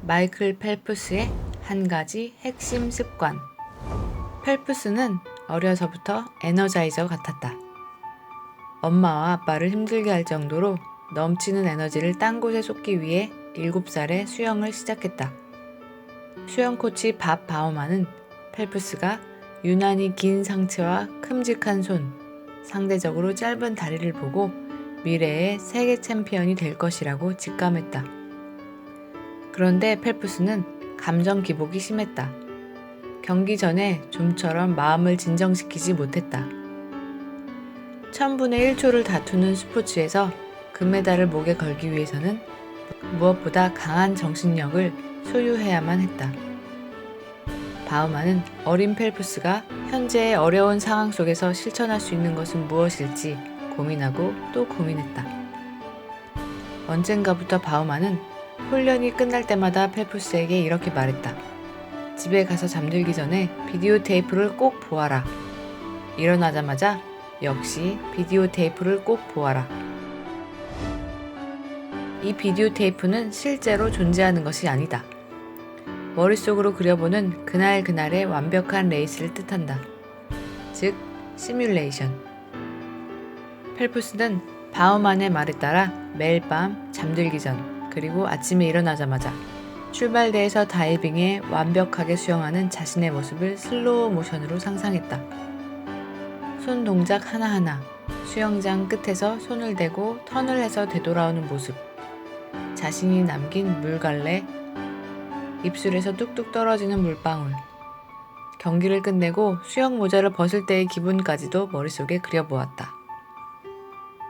마이클 펠프스의 한 가지 핵심 습관. 펠프스는 어려서부터 에너자이저 같았다. 엄마와 아빠를 힘들게 할 정도로 넘치는 에너지를 딴 곳에 쏟기 위해 7살에 수영을 시작했다. 수영 코치 밥 바우만은 펠프스가 유난히 긴 상체와 큼직한 손, 상대적으로 짧은 다리를 보고 미래의 세계 챔피언이 될 것이라고 직감했다. 그런데 펠프스는 감정 기복이 심했다. 경기 전에 좀처럼 마음을 진정시키지 못했다. 1000분의 1초를 다투는 스포츠에서 금메달을 목에 걸기 위해서는 무엇보다 강한 정신력을 소유해야만 했다. 바우만은 어린 펠프스가 현재의 어려운 상황 속에서 실천할 수 있는 것은 무엇일지 고민하고 또 고민했다. 언젠가부터 바우만은 훈련이 끝날 때마다 펠프스에게 이렇게 말했다. 집에 가서 잠들기 전에 비디오 테이프를 꼭 보아라. 일어나자마자 역시 비디오 테이프를 꼭 보아라. 이 비디오 테이프는 실제로 존재하는 것이 아니다. 머릿속으로 그려보는 그날그날의 완벽한 레이스를 뜻한다. 즉, 시뮬레이션. 펠프스는 바우만의 말에 따라 매일 밤 잠들기 전 그리고 아침에 일어나자마자 출발대에서 다이빙에 완벽하게 수영하는 자신의 모습을 슬로우 모션으로 상상했다. 손 동작 하나하나, 수영장 끝에서 손을 대고 턴을 해서 되돌아오는 모습, 자신이 남긴 물갈래, 입술에서 뚝뚝 떨어지는 물방울, 경기를 끝내고 수영 모자를 벗을 때의 기분까지도 머릿속에 그려보았다.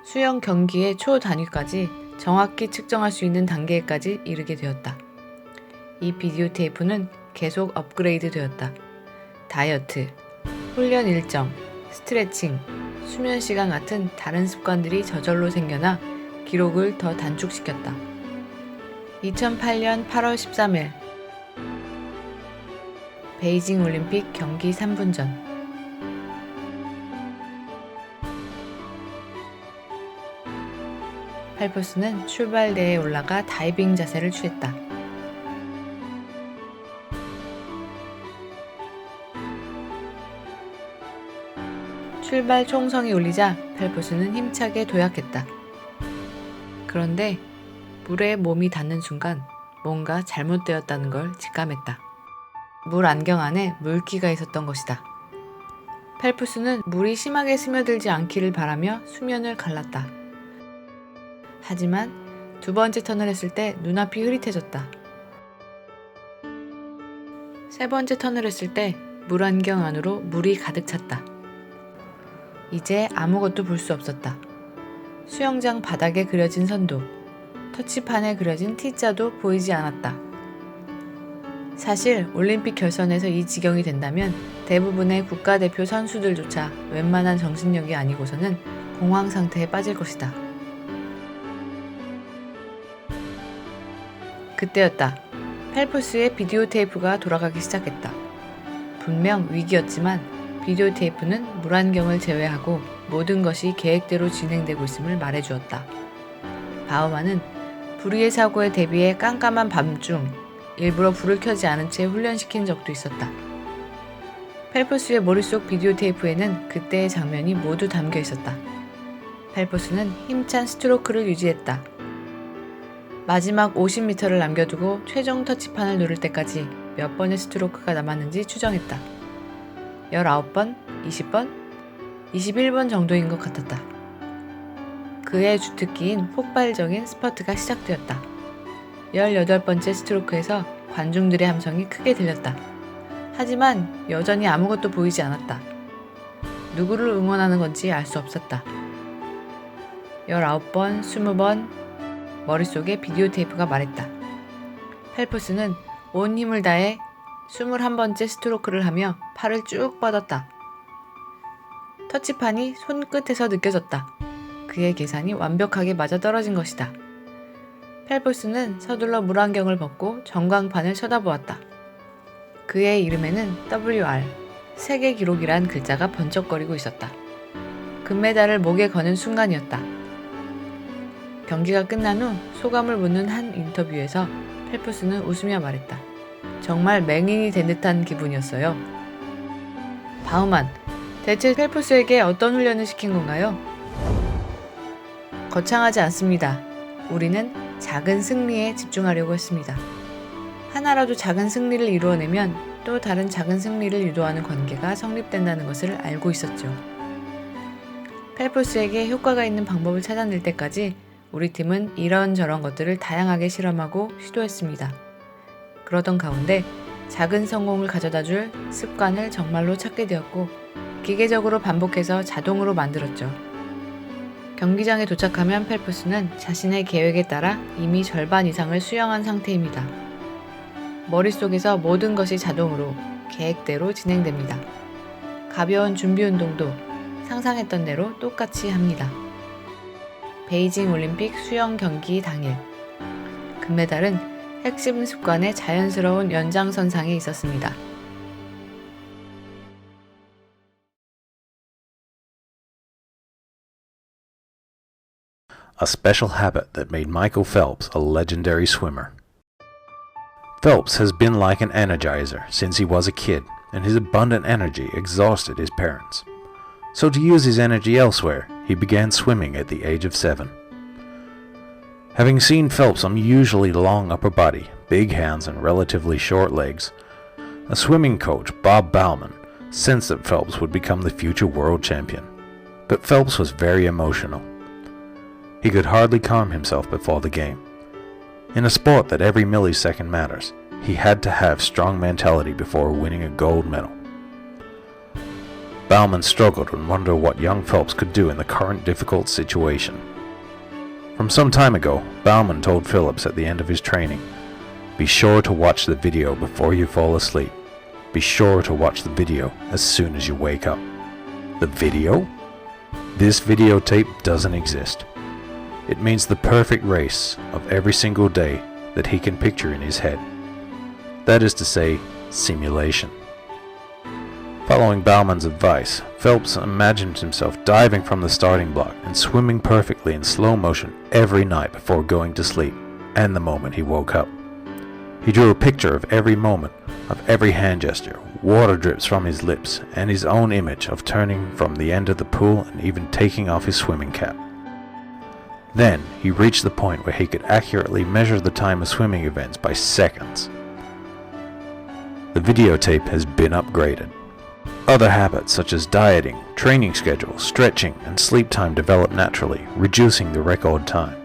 수영 경기의 초 단위까지 정확히 측정할 수 있는 단계까지 이르게 되었다. 이 비디오 테이프는 계속 업그레이드 되었다. 다이어트, 훈련 일정, 스트레칭, 수면 시간 같은 다른 습관들이 저절로 생겨나 기록을 더 단축시켰다. 2008년 8월 13일 베이징 올림픽 경기 3분 전 펠프스는 출발대에 올라가 다이빙 자세를 취했다. 출발 총성이 울리자 펠프스는 힘차게 도약했다. 그런데 물에 몸이 닿는 순간 뭔가 잘못되었다는 걸 직감했다. 물 안경 안에 물기가 있었던 것이다. 펠프스는 물이 심하게 스며들지 않기를 바라며 수면을 갈랐다. 하지만 두 번째 턴을 했을 때 눈앞이 흐릿해졌다. 세 번째 턴을 했을 때 물 안경 안으로 물이 가득 찼다. 이제 아무것도 볼 수 없었다. 수영장 바닥에 그려진 선도, 터치판에 그려진 T자도 보이지 않았다. 사실 올림픽 결선에서 이 지경이 된다면 대부분의 국가대표 선수들조차 웬만한 정신력이 아니고서는 공황 상태에 빠질 것이다. 그때였다. 펠프스의 비디오 테이프가 돌아가기 시작했다. 분명 위기였지만 비디오 테이프는 물안경을 제외하고 모든 것이 계획대로 진행되고 있음을 말해주었다. 바우만은 불의의 사고에 대비해 깜깜한 밤중 일부러 불을 켜지 않은 채 훈련시킨 적도 있었다. 펠프스의 머릿속 비디오 테이프에는 그때의 장면이 모두 담겨 있었다. 펠프스는 힘찬 스트로크를 유지했다. 마지막 50m를 남겨두고 최종 터치판을 누를 때까지 몇 번의 스트로크가 남았는지 추정했다. 19번, 20번, 21번 정도인 것 같았다. 그의 주특기인 폭발적인 스퍼트가 시작되었다. 18번째 스트로크에서 관중들의 함성이 크게 들렸다. 하지만 여전히 아무것도 보이지 않았다. 누구를 응원하는 건지 알 수 없었다. 19번, 20번, 머릿속에 비디오 테이프가 말했다. 펠프스는 온 힘을 다해 21번째 스트로크를 하며 팔을 쭉 뻗었다. 터치판이 손끝에서 느껴졌다. 그의 계산이 완벽하게 맞아떨어진 것이다. 펠프스는 서둘러 물안경을 벗고 전광판을 쳐다보았다. 그의 이름에는 WR, 세계 기록이란 글자가 번쩍거리고 있었다. 금메달을 목에 거는 순간이었다. 경기가 끝난 후 소감을 묻는 한 인터뷰에서 펠프스는 웃으며 말했다. 정말 맹인이 된 듯한 기분이었어요. 바우만, 대체 펠프스에게 어떤 훈련을 시킨 건가요? 거창하지 않습니다. 우리는 작은 승리에 집중하려고 했습니다. 하나라도 작은 승리를 이루어내면 또 다른 작은 승리를 유도하는 관계가 성립된다는 것을 알고 있었죠. 펠프스에게 효과가 있는 방법을 찾아낼 때까지 우리 팀은 이런저런 것들을 다양하게 실험하고 시도했습니다. 그러던 가운데 작은 성공을 가져다줄 습관을 정말로 찾게 되었고 기계적으로 반복해서 자동으로 만들었죠. 경기장에 도착하면 펠프스는 자신의 계획에 따라 이미 절반 이상을 수영한 상태입니다. 머릿속에서 모든 것이 자동으로 계획대로 진행됩니다. 가벼운 준비 운동도 상상했던 대로 똑같이 합니다. 베이징 올림픽 수영 경기 당일, 금메달은 핵심 습관의 자연스러운 연장선상에 있었습니다. A special habit that made Michael Phelps a legendary swimmer. Phelps has been like an energizer since he was a kid, and his abundant energy exhausted his parents. So to use his energy elsewhere, he began swimming at the age of 7. Having seen Phelps' unusually long upper body, big hands and relatively short legs, a swimming coach, Bob Bauman, sensed that Phelps would become the future world champion. But Phelps was very emotional. He could hardly calm himself before the game. In a sport that every millisecond matters, he had to have strong mentality before winning a gold medal. Bauman struggled and wondered what young Phelps could do in the current difficult situation. From some time ago, Bauman told Phillips at the end of his training, "Be sure to watch the video before you fall asleep. Be sure to watch the video as soon as you wake up." The video? This videotape doesn't exist. It means the perfect race of every single day that he can picture in his head. That is to say, simulation. Following Bauman's advice, Phelps imagined himself diving from the starting block and swimming perfectly in slow motion every night before going to sleep, and the moment he woke up. He drew a picture of every moment, of every hand gesture, water drips from his lips, and his own image of turning from the end of the pool and even taking off his swimming cap. Then he reached the point where he could accurately measure the time of swimming events by seconds. The videotape has been upgraded. Other habits such as dieting, training schedule, stretching, and sleep time developed naturally, reducing the record time.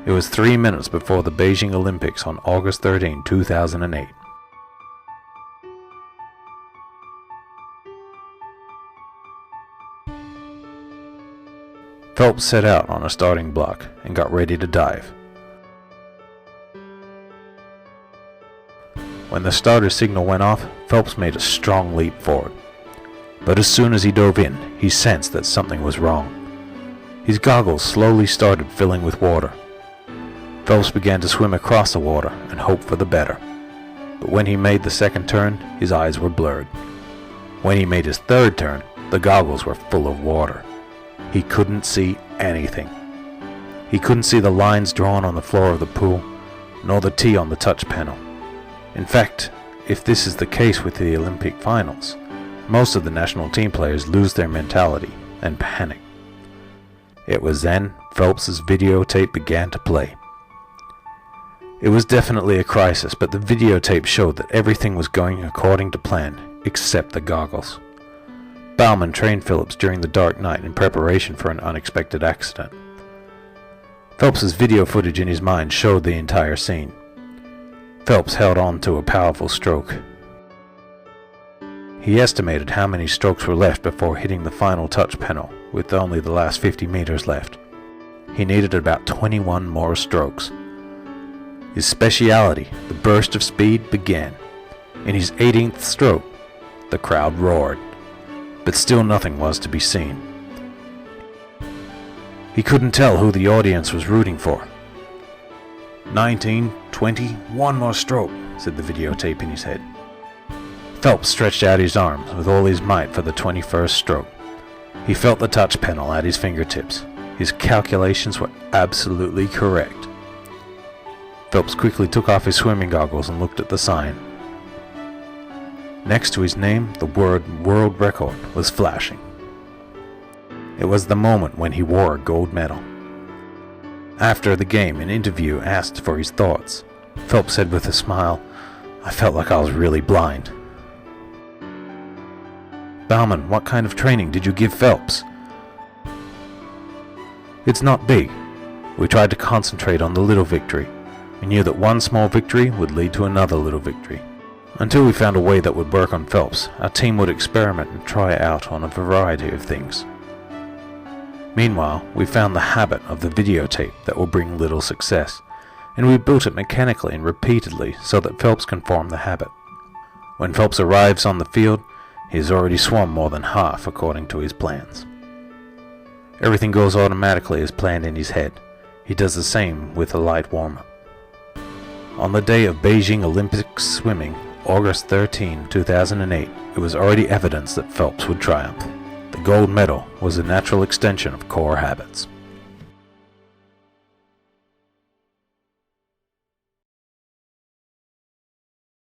It was 3 minutes before the Beijing Olympics on August 13, 2008. Phelps set out on a starting block and got ready to dive. When the starter signal went off, Phelps made a strong leap forward. But as soon as he dove in, he sensed that something was wrong. His goggles slowly started filling with water. Phelps began to swim across the water and hope for the better. But when he made the second turn, his eyes were blurred. When he made his third turn, the goggles were full of water. He couldn't see anything. He couldn't see the lines drawn on the floor of the pool, nor the T on the touch panel. In fact, if this is the case with the Olympic finals, most of the national team players lose their mentality and panic. It was then Phelps's videotape began to play. It was definitely a crisis, but the videotape showed that everything was going according to plan, except the goggles. Bauman trained Phillips during the dark night in preparation for an unexpected accident. Phelps's video footage in his mind showed the entire scene. Phelps held on to a powerful stroke. He estimated how many strokes were left before hitting the final touch panel, with only the last 50 meters left. He needed about 21 more strokes. His speciality, the burst of speed, began. In his 18th stroke, the crowd roared, but still nothing was to be seen. He couldn't tell who the audience was rooting for. 19, 20, one more stroke, said the videotape in his head. Phelps stretched out his arms with all his might for the 21st stroke. He felt the touch panel at his fingertips. His calculations were absolutely correct. Phelps quickly took off his swimming goggles and looked at the sign. Next to his name, the word World Record was flashing. It was the moment when he wore a gold medal. After the game, an interviewer asked for his thoughts. Phelps said with a smile, "I felt like I was really blind." "Bauman, what kind of training did you give Phelps?" "It's not big. We tried to concentrate on the little victory. We knew that one small victory would lead to another little victory. Until we found a way that would work on Phelps, our team would experiment and try out on a variety of things. Meanwhile, we found the habit of the videotape that will bring little success, and we built it mechanically and repeatedly so that Phelps can form the habit. When Phelps arrives on the field, he has already swum more than half according to his plans. Everything goes automatically as planned in his head. He does the same with a light warm-up. On the day of Beijing Olympics swimming, August 13, 2008, it was already evidence that Phelps would triumph. The gold medal was a natural extension of core habits.